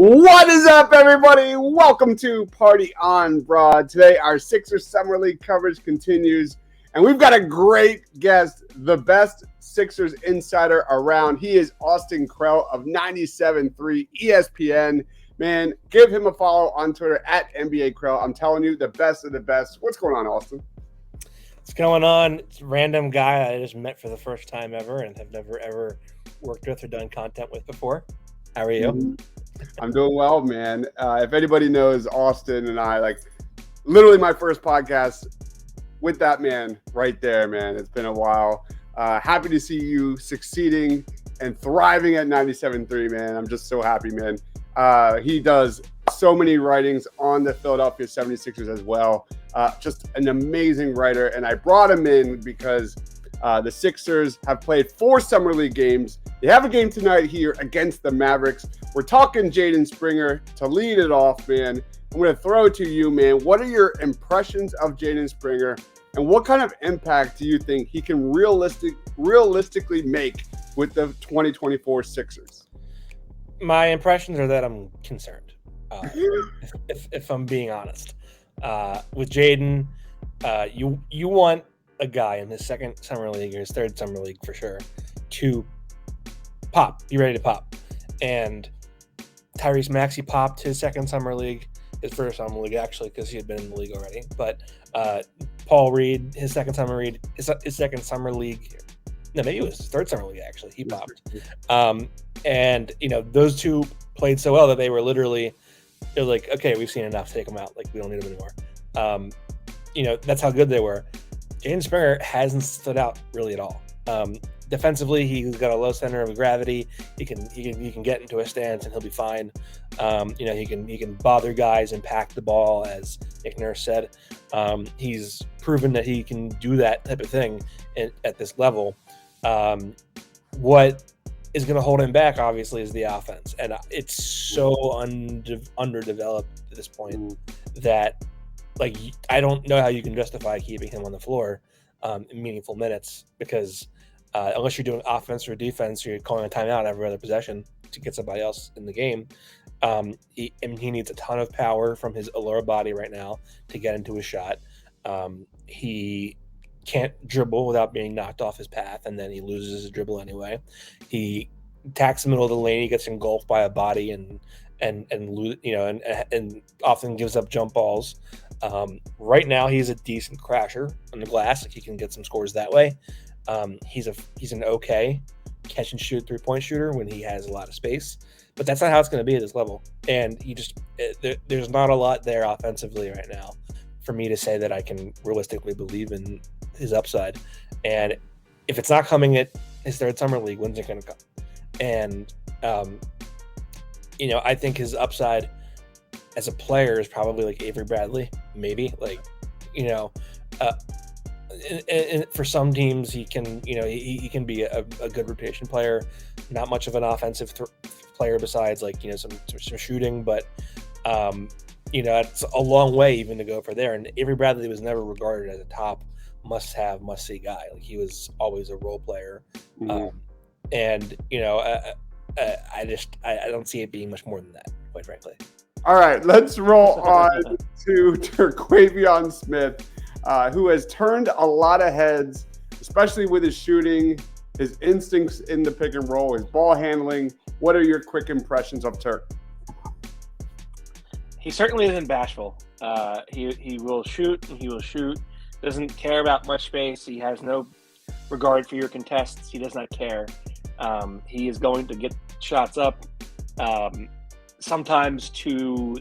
What is up, everybody? Welcome to Party on Broad. Today, our Sixers Summer League coverage continues, and we've got a great guest, the best Sixers insider around. He is Austin Krell of 97.3 ESPN. Man, give him a follow on Twitter at NBA Krell. I'm telling you, the best of the best. What's going on, Austin? What's going on? It's a random guy I just met for the first time ever and have never, ever worked with or done content with before. How are you? I'm doing well, man. If anybody knows Austin and I, like literally my first podcast with that man right there, man. It's been a while. Happy to see you succeeding and thriving at 97.3, man. I'm just so happy, man. He does so many writings on the Philadelphia 76ers as well. Just an amazing writer. And I brought him in because the Sixers have played 4 Summer League games. They have a game tonight here against the Mavericks. We're talking Jaden Springer to lead it off, man. I'm going to throw it to you, man. What are your impressions of Jaden Springer, and what kind of impact do you think he can realistically make with the 2024 Sixers? My impressions are that I'm concerned, if I'm being honest. With Jaden, you want a guy in his second Summer League or his third Summer League for sure to be ready to pop. And Tyrese Maxey popped his second Summer League, his first Summer League actually, because he had been in the league already. But Paul Reed, his second Summer League, no, maybe it was his third Summer League actually. He popped, and those two played so well that they're like, okay, we've seen enough, take them out. Like, we don't need them anymore. That's how good they were. Jaden Springer hasn't stood out really at all. Defensively, he's got a low center of gravity. He can get into a stance and he'll be fine. He can bother guys and pack the ball, as Nick Nurse said. He's proven that he can do that type of thing at this level. What is going to hold him back, obviously, is the offense, and it's so underdeveloped at this point that, like, I don't know how you can justify keeping him on the floor in meaningful minutes, because unless you're doing offense or defense, you're calling a timeout every other possession to get somebody else in the game. He needs a ton of power from his lower body right now to get into his shot. He can't dribble without being knocked off his path, and then he loses his dribble anyway. He attacks the middle of the lane, he gets engulfed by a body and often gives up jump balls. Right now, he's a decent crasher on the glass. Like, he can get some scores that way. He's an okay catch and shoot 3-point shooter when he has a lot of space, but that's not how it's going to be at this level. And there's not a lot there offensively right now for me to say that I can realistically believe in his upside. And if it's not coming at his third Summer League, when's it going to come? And I think his upside as a player is probably like Avery Bradley, maybe. Like, and for some teams, he can, he can be a good rotation player. Not much of an offensive player besides, like, some shooting, but it's a long way even to go for there. And Avery Bradley was never regarded as a top must-see guy. Like, he was always a role player. Mm-hmm. I don't see it being much more than that, quite frankly. All right, let's roll on to Turquavion Smith, who has turned a lot of heads, especially with his shooting, his instincts in the pick and roll, his ball handling. What are your quick impressions of Turk? He certainly isn't bashful. He will shoot, and he will shoot. Doesn't care about much space. He has no regard for your contests. He does not care. He is going to get shots up, sometimes to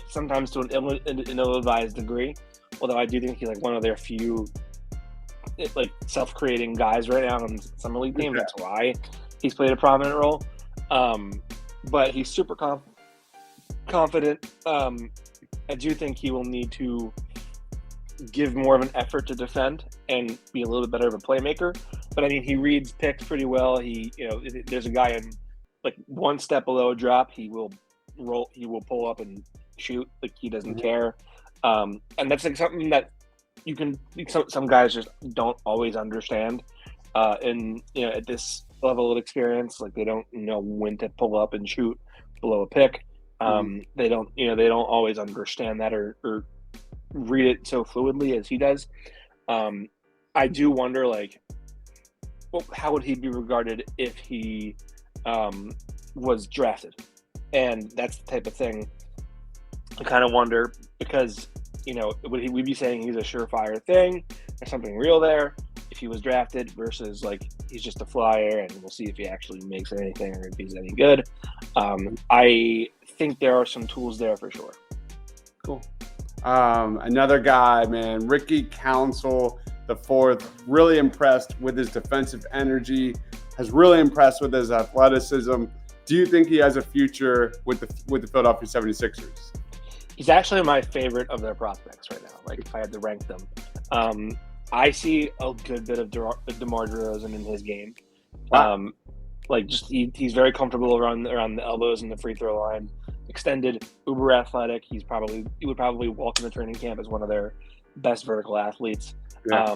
sometimes to an ill-advised degree. Although I do think he's like one of their few like self-creating guys right now on some elite teams. That's why he's played a prominent role. But he's super confident. I do think he will need to give more of an effort to defend and be a little bit better of a playmaker. But I mean, he reads picks pretty well. He, there's a guy in like one step below a drop, he will pull up and shoot. Like he doesn't care. And that's like something that some guys just don't always understand. And at this level of experience, like they don't know when to pull up and shoot below a pick. They don't always understand that or read it so fluidly as he does. I do wonder, like, how would he be regarded if he was drafted? And that's the type of thing I kind of wonder, because would we be saying he's a surefire thing? There's something real there if he was drafted versus like he's just a flyer and we'll see if he actually makes anything or if he's any good. I think there are some tools there for sure. Cool. Another guy, man, Ricky Council the fourth, really impressed with his defensive energy, has really impressed with his athleticism. Do you think he has a future with the Philadelphia 76ers? He's actually my favorite of their prospects right now. Like if I had to rank them, I see a good bit of DeMar DeRozan in his game. Wow. He's very comfortable around the elbows and the free throw line. Extended, uber athletic. He would probably walk in the training camp as one of their best vertical athletes. Yeah.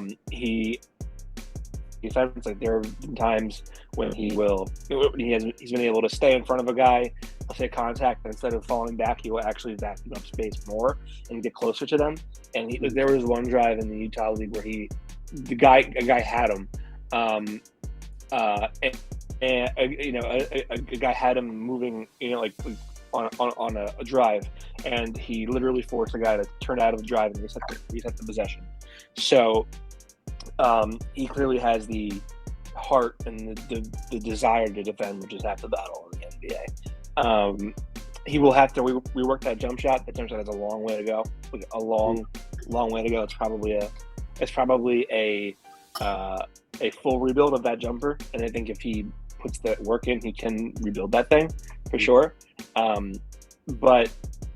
Defense, like there have been times when he's been able to stay in front of a guy, let's say contact, and instead of falling back, he will actually back up space more and get closer to them. And there was one drive in the Utah League where a guy had him, a guy had him moving, on a drive, and he literally forced a guy to turn out of the drive and reset the possession. So he clearly has the heart and the desire to defend, which is half the battle in the NBA. He will have to rework that jump shot. That jump shot has a long way to go. Like a long way to go. It's probably a full rebuild of that jumper. And I think if he puts that work in, he can rebuild that thing for sure. But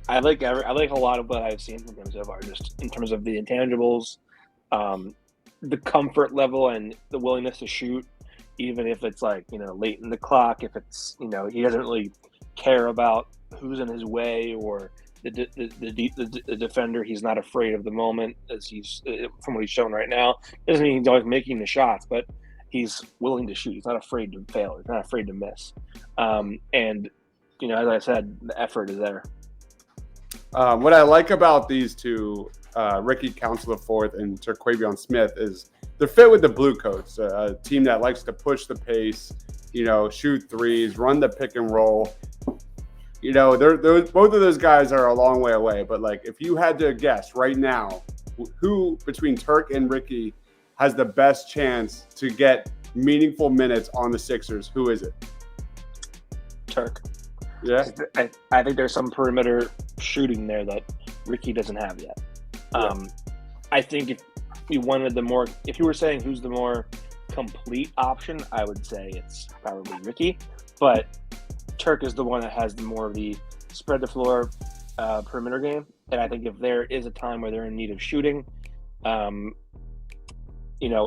I like a lot of what I've seen from him so far, just in terms of the intangibles, the comfort level and the willingness to shoot, even if it's like, late in the clock, if it's, he doesn't really care about who's in his way or the defender. He's not afraid of the moment, as he's from what he's shown right now. Doesn't mean he's always making the shots, but he's willing to shoot. He's not afraid to fail. He's not afraid to miss. And as I said, the effort is there. What I like about these two, Ricky Council IV and Turquavion Smith, is they're fit with the Blue Coats, a team that likes to push the pace, shoot threes, run the pick and roll. Both of those guys are a long way away. But like, if you had to guess right now, who between Turk and Ricky has the best chance to get meaningful minutes on the Sixers, who is it? Turk. Yeah, I think there's some perimeter shooting there that Ricky doesn't have yet. I think if you were saying who's the more complete option, I would say it's probably Ricky. But Turk is the one that has more of the spread the floor perimeter game. And I think if there is a time where they're in need of shooting,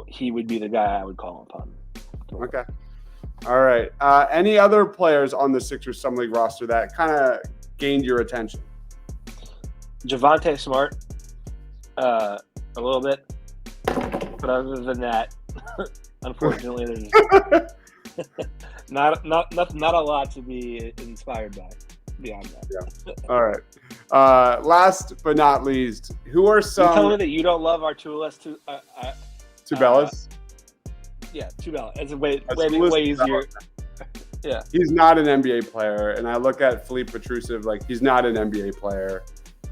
he would be the guy I would call upon. Okay. All right. Any other players on the Sixers Summer League roster that kind of gained your attention? Javonte Smart, a little bit. But other than that, unfortunately, there's not a lot to be inspired by beyond that. Yeah. All right. Last but not least, who are some? You tell me that you don't love our Tubelis? Yeah, Tubella. It's way easier. Yeah. He's not an NBA player, and I look at Philippe Petrusev like he's not an NBA player.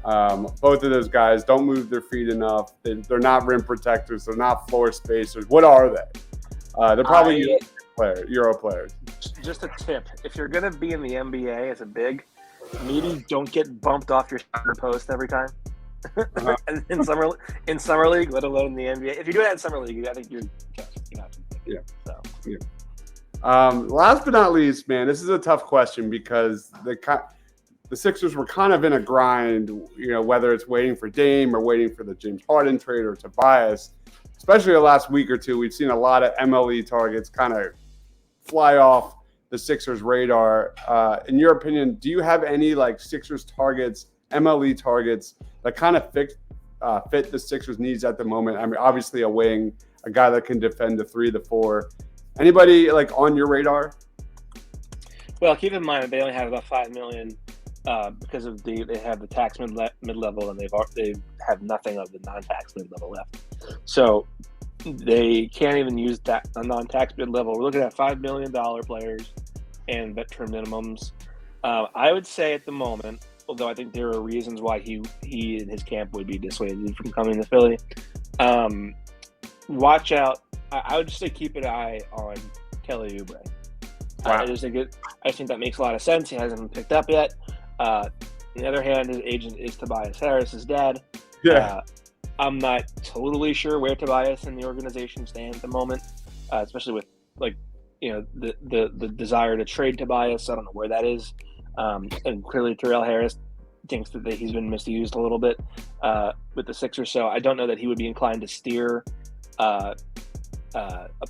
Both of those guys don't move their feet enough. They're not rim protectors. They're not floor spacers. What are they? They're probably Euro players. Just a tip: if you're going to be in the NBA as a big, maybe don't get bumped off your starter post every time. Uh-huh. And in summer league, let alone the NBA. If you do that in summer league, I think you're not. Yeah. So. Yeah. Last but not least, man, this is a tough question because the Sixers were kind of in a grind, whether it's waiting for Dame or waiting for the James Harden trade or Tobias. Especially the last week or two, we've seen a lot of MLE targets kind of fly off the Sixers' radar. In your opinion, do you have any Sixers targets, MLE targets that kind of fit the Sixers' needs at the moment? I mean, obviously a wing, a guy that can defend the 3, the 4. Anybody on your radar? Well, keep in mind that they only have about $5 million because of they have the tax mid level, and they have nothing of the non-tax mid level left. So they can't even use that non-tax mid level. We're looking at $5 million players and veteran minimums. I would say at the moment, although I think there are reasons why he and his camp would be dissuaded from coming to Philly. Watch out. I would just say keep an eye on Kelly Oubre. Wow. I just think that makes a lot of sense. He hasn't been picked up yet. On the other hand, his agent is Tobias Harris's dad. Yeah. I'm not totally sure where Tobias and the organization stand at the moment, especially with the desire to trade Tobias. I don't know where that is. And clearly Terrell Harris thinks that he's been misused a little bit with the Sixers. So I don't know that he would be inclined to steer a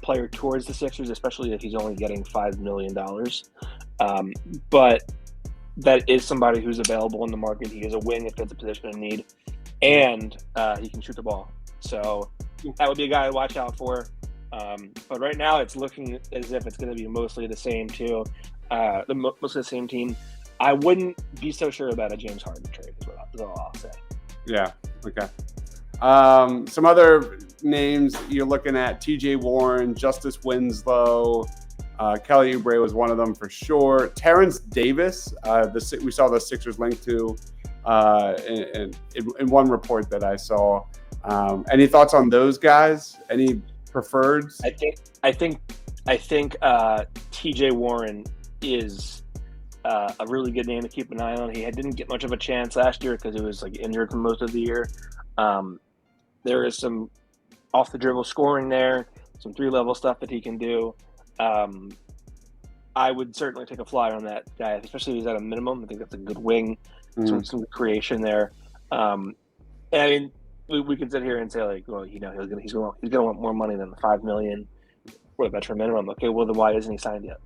player towards the Sixers, especially if he's only getting $5 million. But that is somebody who's available in the market. He is a wing if it's a position in need, and he can shoot the ball. So that would be a guy to watch out for. But right now it's looking as if it's going to be mostly the same too. Mostly the same team. I wouldn't be so sure about a James Harden trade is all I'll say. Yeah. Okay. Some other names you're looking at: T.J. Warren, Justice Winslow, Kelly Oubre was one of them for sure. Terrence Davis, we saw the Sixers linked to in one report that I saw. Any thoughts on those guys? Any preferreds? I think T.J. Warren is a really good name to keep an eye on. He didn't get much of a chance last year because he was injured for most of the year. There is some off the dribble scoring there, some 3-level stuff that he can do. I would certainly take a flyer on that guy, especially if he's at a minimum. I think that's a good wing, some creation there. And I mean, we can sit here and say he's gonna want more money than the $5 million for the veteran minimum. Okay, well then why isn't he signed yet?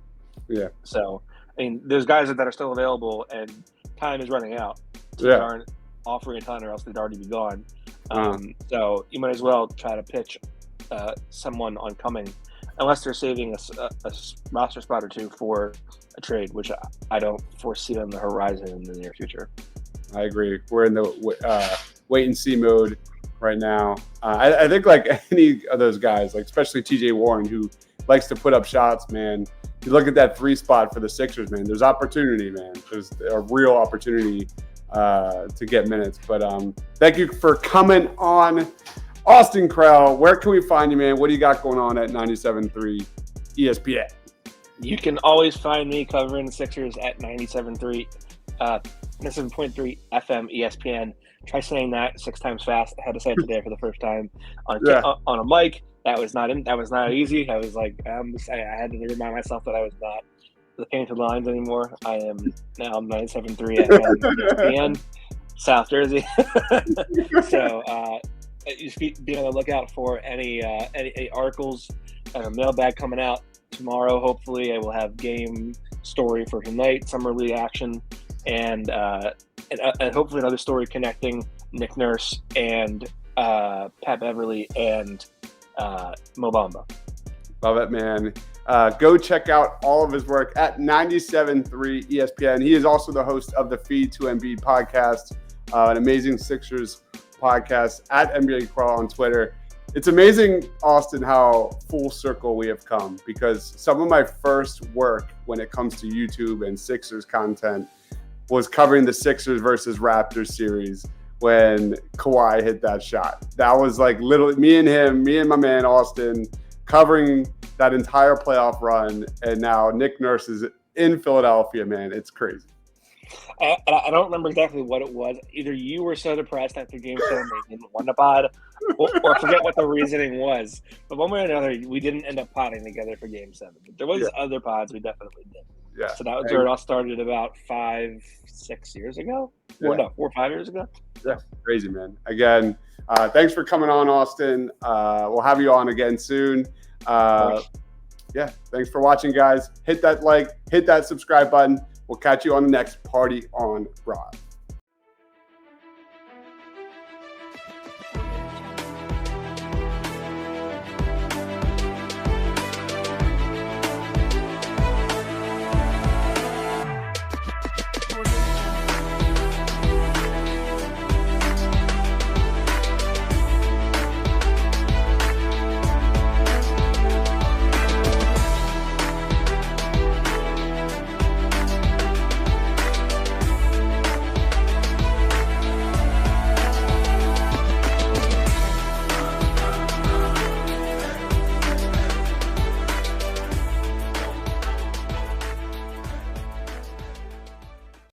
Yeah. So I mean, there's guys that are still available, and time is running out. So yeah. They aren't offering a ton, or else they'd already be gone. So you might as well try to pitch someone oncoming, unless they're saving a roster spot or two for a trade, which I don't foresee on the horizon in the near future. I agree. We're in the wait and see mode right now. I think any of those guys, especially T.J. Warren, who likes to put up shots, man. You look at that 3 spot for the Sixers, man. There's opportunity, man. There's a real opportunity to get minutes. But thank you for coming on, Austin Krell. Where can we find you, man? What do you got going on at 97.3 ESPN? You can always find me covering the Sixers at 97.3 FM ESPN. Try saying that 6 times fast. I had to say it today for the first time on a mic. That was not easy. I was I had to remind myself that I was not the painted lines anymore. I am now 97.3 FM ESPN, South Jersey. So just be on the lookout for any articles and a mailbag coming out tomorrow. Hopefully, I will have game story for tonight, summer league action, and hopefully another story connecting Nick Nurse and Pat Beverly and Mo Bamba. Love it, man. Go check out all of his work at 97.3 ESPN. He is also the host of the Feed to Embiid podcast, an amazing Sixers podcast at NBA Krell on Twitter. It's amazing, Austin, how full circle we have come, because some of my first work when it comes to YouTube and Sixers content was covering the Sixers versus Raptors series when Kawhi hit that shot. That was literally me and my man Austin covering that entire playoff run, and now Nick Nurse is in Philadelphia, man. It's crazy. I don't remember exactly what it was. Either you were so depressed after Game 7 that you didn't want to pod, or forget what the reasoning was. But one way or another, we didn't end up podding together for Game 7. But there was other pods we definitely did. Yeah. So that was where it all started about 5-6 years ago. Yeah. Or no, 4 or 5 years ago. Yeah, crazy, man. Again, thanks for coming on, Austin. We'll have you on again soon. Yeah, thanks for watching, guys. Hit that like, hit that subscribe button. We'll catch you on the next Party on Broad.